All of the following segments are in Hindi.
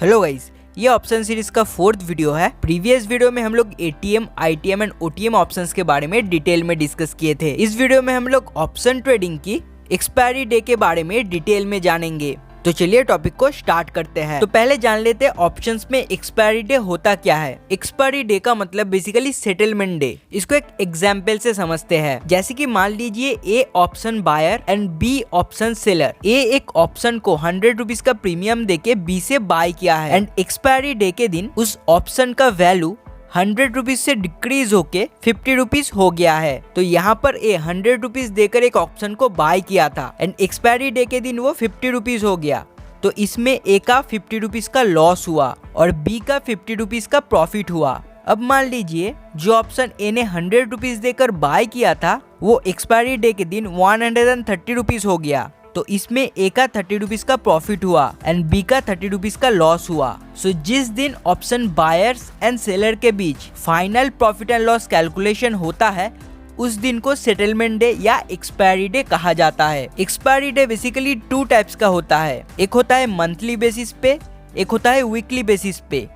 हेलो गाइस, ये ऑप्शन सीरीज का 4th वीडियो है। प्रीवियस वीडियो में हम लोग ATM, ITM and OTM options के बारे में डिटेल में डिस्कस किए थे। इस वीडियो में हम लोग ऑप्शन ट्रेडिंग की एक्सपायरी डे के बारे में डिटेल में जानेंगे। तो चलिए टॉपिक को स्टार्ट करते हैं। तो पहले जान लेते हैं ऑप्शंस में एक्सपायरी डे होता क्या है। एक्सपायरी डे का मतलब बेसिकली सेटलमेंट डे। इसको एक एग्जाम्पल से समझते हैं। जैसे कि मान लीजिए A option buyer and B option seller. A एक ऑप्शन को 100 रुपीज का प्रीमियम देके बी से बाय किया है एंड एक्सपायरी डे के दिन उस ऑप्शन का वैल्यू 100 रुपीज से डिक्रीज होके 50 रुपीज हो गया है। तो यहाँ पर ए 100 रुपीज देकर एक ऑप्शन को बाय किया था एंड एक्सपायरी डे के दिन वो 50 रुपीज हो गया। तो इसमें ए का 50 रुपीज का लॉस हुआ और बी का 50 रुपीज का प्रॉफिट हुआ। अब मान लीजिए जो ऑप्शन ए ने 100 रुपीज देकर बाय किया था वो एक्सपायरी डे के दिन 130 रुपीज हो गया। तो इसमें ए का 30 रुपीज का प्रॉफिट हुआ एंड बी का 30 रुपीज का लॉस हुआ। सो जिस दिन ऑप्शन बायर्स एंड सेलर के बीच final profit and loss calculation होता है उस दिन को सेटलमेंट डे या एक्सपायरी डे कहा जाता है। एक्सपायरी डे बेसिकली 2 टाइप्स का होता है। एक होता है मंथली बेसिस पे, एक होता है वीकली बेसिस पे।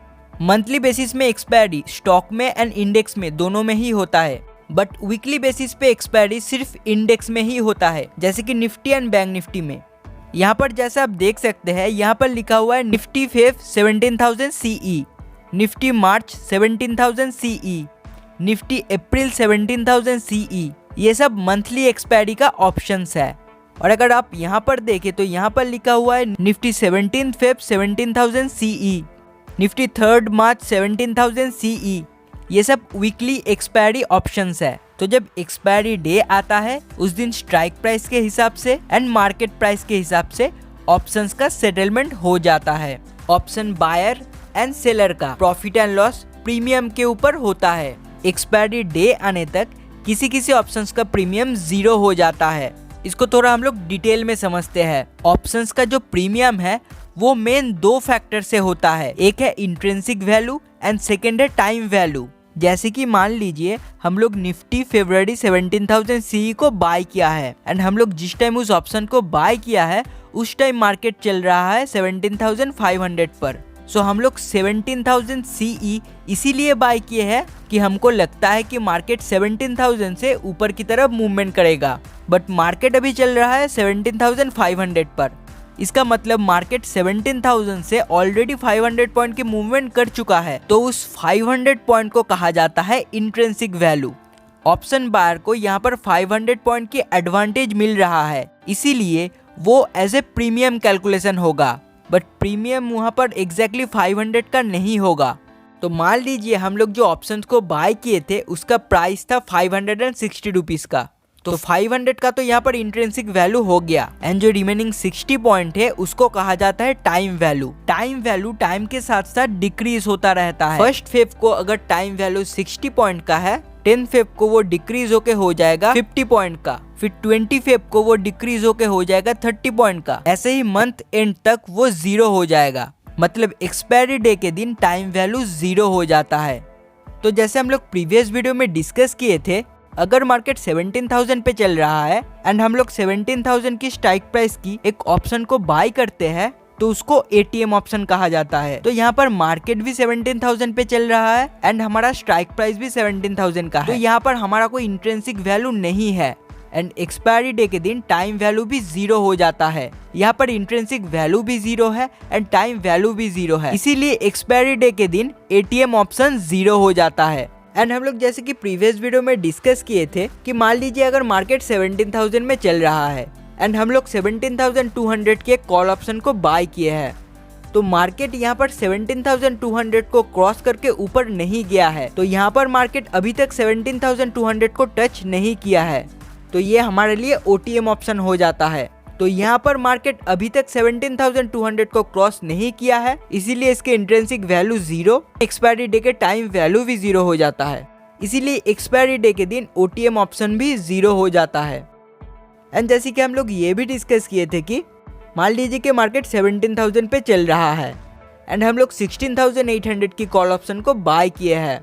मंथली बेसिस में एक्सपायरी स्टॉक में एंड इंडेक्स में दोनों में ही होता है, बट वीकली बेसिस पे एक्सपायरी सिर्फ इंडेक्स में ही होता है, जैसे कि निफ्टी एंड बैंक निफ्टी में। यहाँ पर जैसे आप देख सकते हैं यहाँ पर लिखा हुआ है निफ्टी फेब 17,000 CE, निफ्टी मार्च 17,000 CE, निफ्टी अप्रैल 17,000 CE। ये सब मंथली एक्सपायरी का ऑप्शंस है। और अगर आप यहाँ पर देखें तो यहाँ पर लिखा हुआ है निफ्टी 17 फेब 17,000 CE, निफ्टी 3 मार्च 17,000 CE। ये सब वीकली एक्सपायरी ऑप्शंस है। तो जब एक्सपायरी डे आता है उस दिन स्ट्राइक प्राइस के हिसाब से एंड मार्केट प्राइस के हिसाब से ऑप्शंस का सेटलमेंट हो जाता है। ऑप्शन बायर एंड सेलर का प्रॉफिट एंड लॉस प्रीमियम के ऊपर होता है। एक्सपायरी डे आने तक किसी किसी ऑप्शंस का प्रीमियम 0 हो जाता है। इसको थोड़ा हम लोग डिटेल में समझते हैं। ऑप्शंस का जो प्रीमियम है वो मेन 2 फैक्टर से होता है। एक है इंट्रिंसिक वैल्यू एंड सेकेंड है टाइम वैल्यू। जैसे कि मान लीजिए हम लोग निफ्टी फरवरी 17,000 CE को बाय किया है एंड हम लोग जिस टाइम उस ऑप्शन को बाय किया है उस टाइम मार्केट चल रहा है 17,500 पर। सो हम लोग 17,000 CE इसीलिए बाय किए हैं कि हमको लगता है कि मार्केट 17,000 से ऊपर की तरफ मूवमेंट करेगा, बट मार्केट अभी चल रहा है 17,500 पर। इसका मतलब मार्केट 17,000 से ऑलरेडी 500 पॉइंट की मूवमेंट कर चुका है। तो उस 500 पॉइंट को कहा जाता है इंट्रिंसिक वैल्यू। ऑप्शन बायर को यहाँ पर 500 पॉइंट की एडवांटेज मिल रहा है, इसीलिए वो एज ए प्रीमियम कैलकुलेशन होगा, बट प्रीमियम वहाँ पर एग्जैक्टली 500 का नहीं होगा। तो मान लीजिए हम लोग जो ऑप्शन को बाय किए थे उसका प्राइस था 560 रुपीज का। तो 500 का तो यहाँ पर इंट्रिंसिक वैल्यू हो गया एंड जो रिमेनिंग 60 पॉइंट है उसको कहा जाता है time value. Time value time के साथ साथ डिक्रीज होता रहता है। फर्स्ट फेब को अगर टाइम वैल्यू 60 पॉइंट का है, 10 फेब को वो डिक्रीज होके हो जाएगा 50 पॉइंट का, फिर 20 फेब को वो डिक्रीज होके हो जाएगा 30 पॉइंट का। ऐसे ही मंथ एंड तक वो 0 हो जाएगा। मतलब एक्सपायरी डे के दिन टाइम वैल्यू 0 हो जाता है। तो जैसे हम लोग प्रीवियस वीडियो में डिस्कस किए थे, अगर मार्केट 17,000 पे चल रहा है एंड हम लोग 17,000 की स्ट्राइक प्राइस की एक ऑप्शन को बाय करते हैं तो उसको एटीएम ऑप्शन कहा जाता है। तो यहाँ पर मार्केट भी 17,000 पे चल रहा है एंड हमारा स्ट्राइक प्राइस भी 17,000 का है। तो यहाँ पर हमारा कोई इंट्रिंसिक वैल्यू नहीं है एंड एक्सपायरी डे के दिन टाइम वैल्यू भी 0 हो जाता है। यहाँ पर इंट्रिंसिक वैल्यू भी 0 है एंड टाइम वैल्यू भी 0 है, इसीलिए एक्सपायरी डे के दिन एटीएम ऑप्शन 0 हो जाता है। एंड हम लोग जैसे कि प्रीवियस वीडियो में डिस्कस किए थे कि मान लीजिए अगर मार्केट 17,000 में चल रहा है एंड हम लोग 17,200 के कॉल ऑप्शन को बाय किए हैं, तो मार्केट यहाँ पर 17,200 को क्रॉस करके ऊपर नहीं गया है। तो यहाँ पर मार्केट अभी तक 17,200 को टच नहीं किया है, तो ये हमारे लिए ओटीएम ऑप्शन हो जाता है। तो यहाँ पर मार्केट अभी तक 17,200 को क्रॉस नहीं किया है, इसीलिए इसके इंट्रिंसिक वैल्यू 0, एक्सपायरी डे के टाइम वैल्यू भी 0 हो जाता है, इसीलिए एक्सपायरी डे के दिन ओटीएम ऑप्शन भी 0 हो जाता है। एंड जैसे कि हम लोग ये भी डिस्कस किए थे कि मान लीजिए कि मार्केट 17,000 पे चल रहा है एंड हम लोग 16,800 की कॉल ऑप्शन को बाय किए हैं,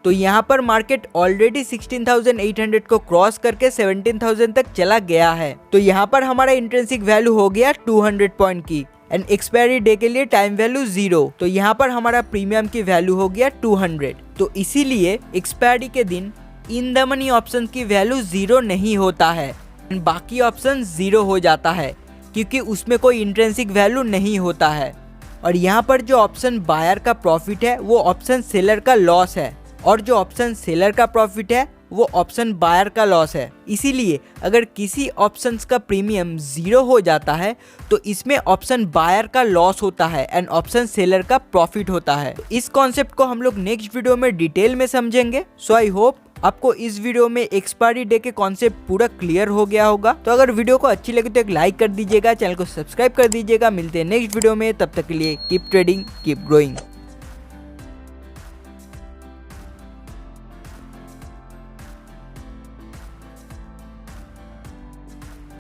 तो यहाँ पर मार्केट ऑलरेडी 16,800 को क्रॉस करके 17,000 तक चला गया है। तो यहाँ पर हमारा इंट्रिंसिक वैल्यू हो गया 200 पॉइंट की एंड एक्सपायरी डे के लिए टाइम वैल्यू 0। तो यहाँ पर हमारा प्रीमियम की वैल्यू हो गया 200। तो इसीलिए एक्सपायरी के दिन इन द मनी ऑप्शन की वैल्यू 0 नहीं होता है एंड बाकी ऑप्शन 0 हो जाता है क्योंकि उसमें कोई इंट्रिंसिक वैल्यू नहीं होता है। और यहाँ पर जो ऑप्शन बायर का प्रॉफिट है वो ऑप्शन सेलर का लॉस है और जो ऑप्शन सेलर का प्रॉफिट है वो ऑप्शन बायर का लॉस है। इसीलिए अगर किसी ऑप्शंस का प्रीमियम 0 हो जाता है तो इसमें ऑप्शन बायर का लॉस होता है एंड ऑप्शन सेलर का प्रॉफिट होता है। तो इस कॉन्सेप्ट को हम लोग नेक्स्ट वीडियो में डिटेल में समझेंगे। सो आई होप आपको इस वीडियो में एक्सपायरी डे के कॉन्सेप्ट पूरा क्लियर हो गया होगा। तो अगर वीडियो को अच्छी लगे तो एक लाइक कर दीजिएगा, चैनल को सब्सक्राइब कर दीजिएगा। मिलते हैं नेक्स्ट वीडियो में, तब तक के लिए कीप ट्रेडिंग कीप ग्रोइंग।